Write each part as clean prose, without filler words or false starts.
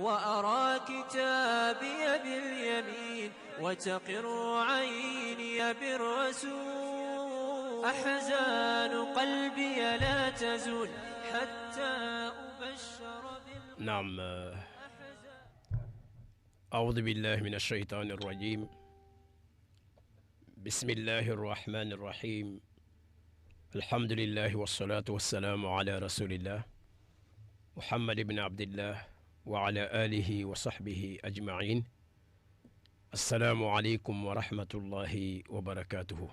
وأرى كتابي باليمين وتقر عيني بالرسول. أحزان قلبي لا تزول حتى أبشر نعم. أعوذ بالله من الشيطان الرجيم. بسم الله الرحمن الرحيم. الحمد لله والصلاة والسلام على رسول الله محمد بن عبد الله وعلى آله وصحبه أجمعين. السلام عليكم ورحمة الله وبركاته.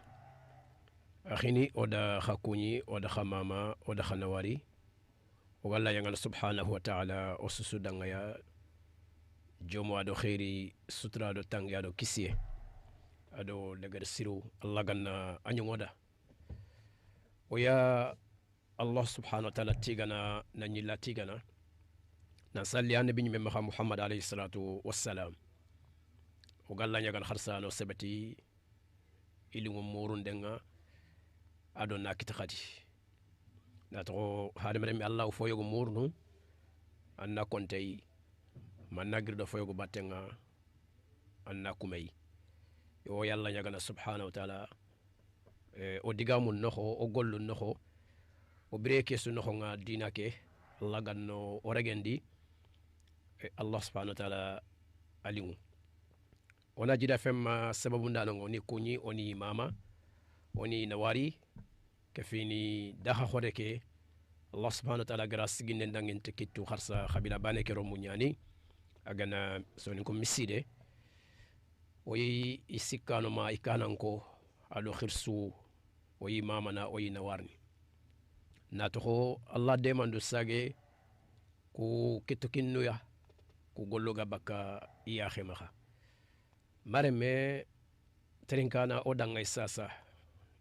أخيني ودا خاكوني ودا خماما ودا خنواري وغالا يغال سبحانه وتعالى وسسو دنغيا جومو أدو خيري سترا أدو تنغي أدو كسيه أدو لغر سيرو الله غانا أنيو مودا ويا الله سبحانه وتعالى تيغانا نانيلا تيغانا نصلي على نبي محمد عليه الصلاة والسلام وغالا يغال خرسانو سبتي إلي مورون دنغا أدو ناكي تخاتي ناترو هادم رمي الله فويغو مورنو أنا كونتي من نغير فويغو باتنغا أنا كومي yo yalla ñagana subhanahu wa ta'ala o digamu noxo o gollu noxo o breke su noxo nga dina ke Allah ganno o regendi Allah subhanahu wa ta'ala alimu ona jida femma sababu ndano ni kunyi oni mama oni nawari kafini daha khoreke Allah subhanahu wa ta'ala gara siginde ndangin tekittu kharsa khabila bane ke romunyani agana sonin ko miside oyi isikano ma ikananko alo khirsu oyi mama na oyi nawarni nato Allah demando sage ku kitokinnuya ku golloga baka iya khemaha mareme terinkana odanga sasa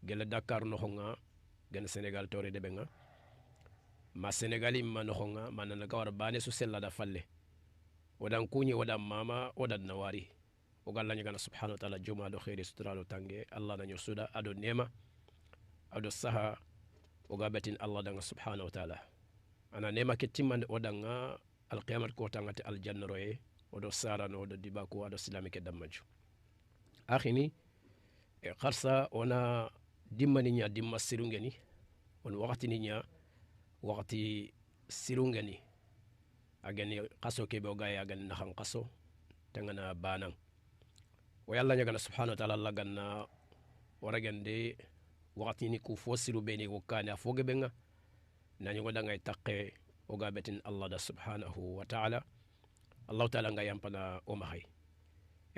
gele Dakar no honga gene Senegal tore de benga ma Senegali ma no honga manana gawar bane su sella da falle wadan kunyi wadan mama wadan nawari وقال لنا سبحانه وتعالى جمعة خير سترالو تانجي الله نانيو سودا أدو نيمة أدو السها وقابتين الله دانا سبحانه وتعالى أنا نيمة كتيمان ودانا القيامة كوتانغة الجنة روي ودو ساران ودو ديباكو ودو سلامي كدامجو أخيني خرصة ونا ديما نينيا ديما سيرونغني ون وقتي نينيا وقتي سيرونغني أغني قصو كيبو غاية أغني نخان قصو تنغنا بانان ويلا نجعل سبحانه وتعالى الله جنا ورجندي وقتني كوفوسيرو بيني وكان فوق بينا نانيو دعنا يتقي وقابتين الله ده سبحانه وتعالى الله تعالى نجا ينبنا أمهاي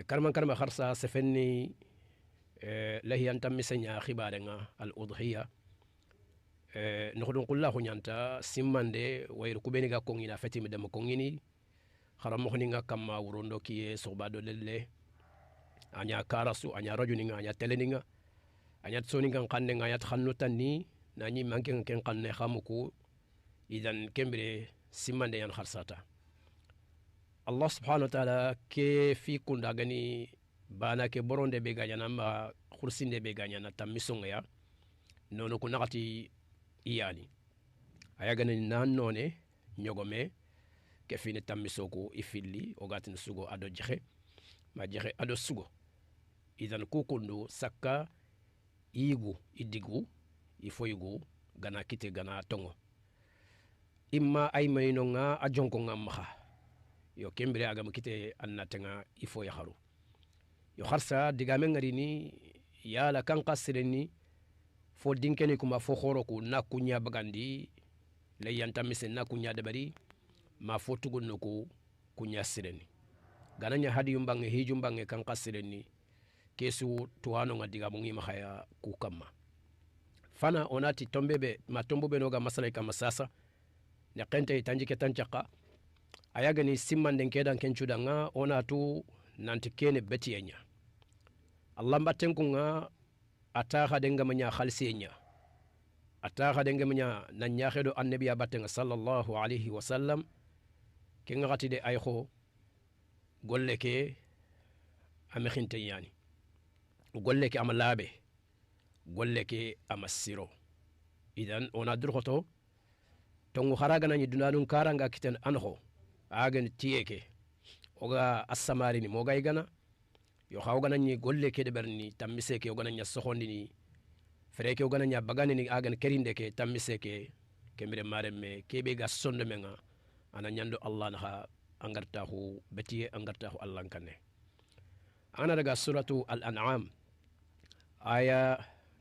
كرمان خرصة سفني لهي أنت مسنيا خبارنا الأضحية نخدم كلها هنيانتا سيمان دي ويركوبيني كونينا فتي مدام كونيني خرامخنينا كما وروندو كي صوبادو لله anya karasu anya rajuninga anya teleninga anya tsoninga kanne anya tkhannutani nani manken ken kanne khamuku idan kembre simande yan kharsata Allah subhanahu wa ta'ala ke fi kunda gani bana ke boronde be ganyana ma khursinde be ganyana tamisonga ya nono kunati iyani aya gani nan none nyogome ke fini tamisoko ifilli o gatin sugo ado jexe ma jexe ado sugo idan kukundu sakka igu idigu ifoyigu gana kite gana tongo imma ay mayno nga ajonko nga maha yo kembere agam kite annatenga ifo ya haru yo kharsa digame ngari ni yala kan qasireni fo dinkeni kuma fo khoroku na kunya bagandi le yanta misen na kunya dabari ma fo tugunno ko kunya sireni gananya hadi yumbange hijumbange kan qasireni kesu tuwano nga diga mungi mahaya kukama fana onati tombebe matombobe noga masala kama sasa ne kente itanjike tanchaka ayaga ni simmanden kedan kenchuda nga onatu nanti kene betiyenya Allah mbatenku nga ataha denga manya khalsiyenya ataha denga manya nanya khedo annabi abatenga sallallahu alaihi wasallam kenga gatide ayho golleke amekhinte yani golle ke amalabe golle ke amasiro idan ona durhoto tongu haraga nani dunalun karanga kiten anho agan tiyeke oga asamarini moga igana yo xa ogana ñi golle ke de berni tammise ke ogana ña soxondini fere ke ogana ña bagani ni agan kerinde ke tammise ke kemire maremme kebe ga sonde menga ana ñando allah naxa angartaxu betiye angartaxu allah kanne ana daga suratu al an'am aya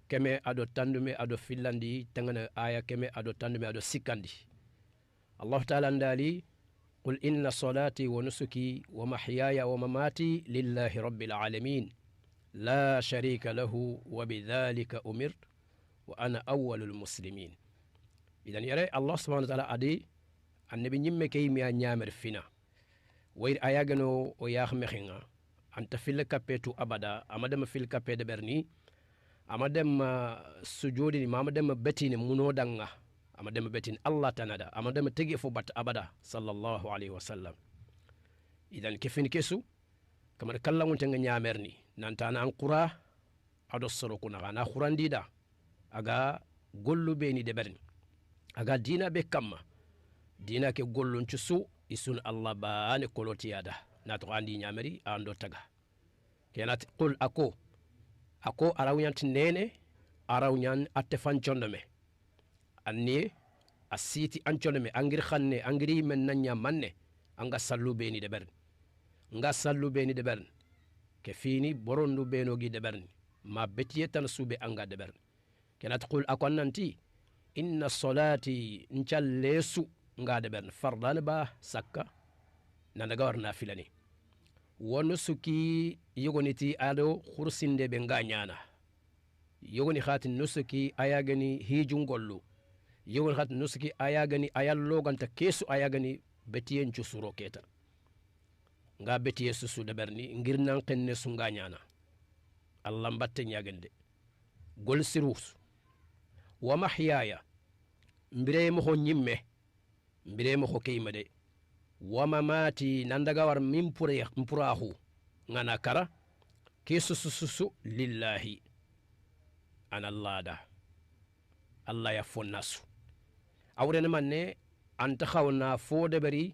keme ado tandume ado fillandi tangana aya keme ado tandume ado sikandi allah ta'ala ndali قل إن صلاتي ونسكي ومحياي ومماتي لله رب العالمين لا شريك له وبذلك أمرت وأنا أول المسلمين إذن يرى الله سبحانه وتعالى أدي النبي نمكي ميا نيامر فينا وير أياغنو وياخ مخينا أنت في الكابيتو أبدا أمدم في الكابيت برني أمدم سجودي ما أمدم بتيني منودنغا amadama betin allah tanada amadama tegi fo bat abada sallallahu alaihi wasallam idan kefin kesu kamar kallan wonta nga nyamerni nanta na an qura ado soro kuna na khurandida aga gollu beni de berni aga dina be kamma dina ke gollun cusu isun allah ba ne koloti yada na to andi nyameri ando taga kenat qul ako arawyanti nene arawyan attefan chondome anni asiti ancoleme angir khanne angiri men nanya manne anga sallu beni de bern nga sallu beni de bern ke fini borondu beno gi de bern ma betiye tan sube anga de bern kenat qul akonnanti inna salati nchallesu nga de bern fardan ba sakka nanaga warna filani wonu suki yogoniti ado khursinde be nganyana yogoni khatin nusuki ayagani hijungollu yewon hat nuski ayagani ayal loganta kesu ayagani betiyen ci suro keta nga betiye susu de berni ngir nan xenne su nga ñana allah mbatte ñagande gol sirus wa mahyaya mbire mo ho nyimme mbire mo ho keyma de wa mamati nandaga war min mpurahu ngana kara kesu susu lillahi ana allah ya fonnasu awrene manne anta khawna fo de bari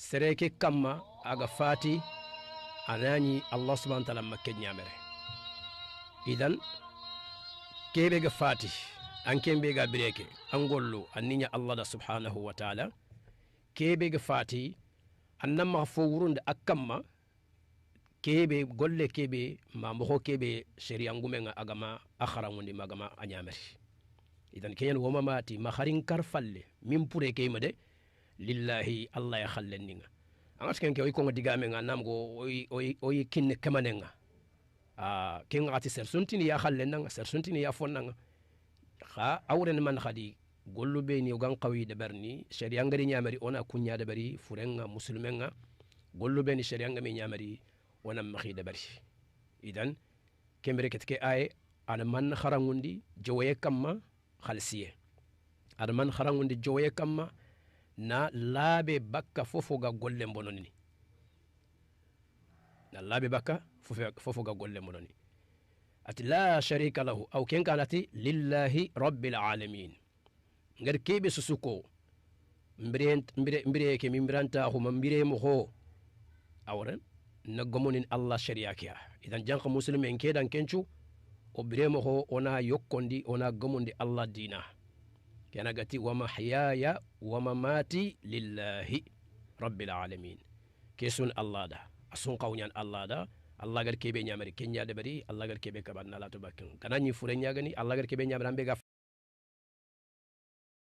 sereke kamma aga fati anani allah subhanahu wa ta'ala makke nyamere idan kebe ga fati an kembe ga bireke an gollu anninya allah da subhanahu wa ta'ala kebe ga fati annam ma fo wurunde akamma kebe golle kebe ma mo kebe sharia ngumenga agama akhara ngondi magama anyamere idan kenyan woma mati makharin karfalle min pure keyma de lillahi allah ya khallenninga angas ken ke oy ko digame nga namgo oy kinne kamanenga ken ati sersuntini ya khallennanga sersuntini ya fonnanga kha awren man khadi gollu be ni gan qawi de berni sharia ngari nyamari ona kunya de bari furenga muslimenga gollu be ni sharia ngami nyamari ona makhi de bari idan kembre ketke ay ana man kharangundi jowe kamma khalsiye adman kharangundi joye kamma na labe bakka fofo ga golle bononi na labe bakka fofo ga golle bononi ati la sharika lahu aw ken kanati lillahi rabbil alamin ngar kebe susuko mbire ke mimbranta huma mbire mo ho awran na gomonin allah sharia kiya idan janqa muslimen kedan kencu o biremo ho ona yokkondi ona gomondi allah dina kana gati wa mahyaya wa mamati lillahi rabbil alamin kesun allah da asun qawnyan allah da allah gar kebe nyamari kenya de bari allah gar kebe kabanna la to bakkin kana ni fure nyagani allah gar kebe nyamrambe ga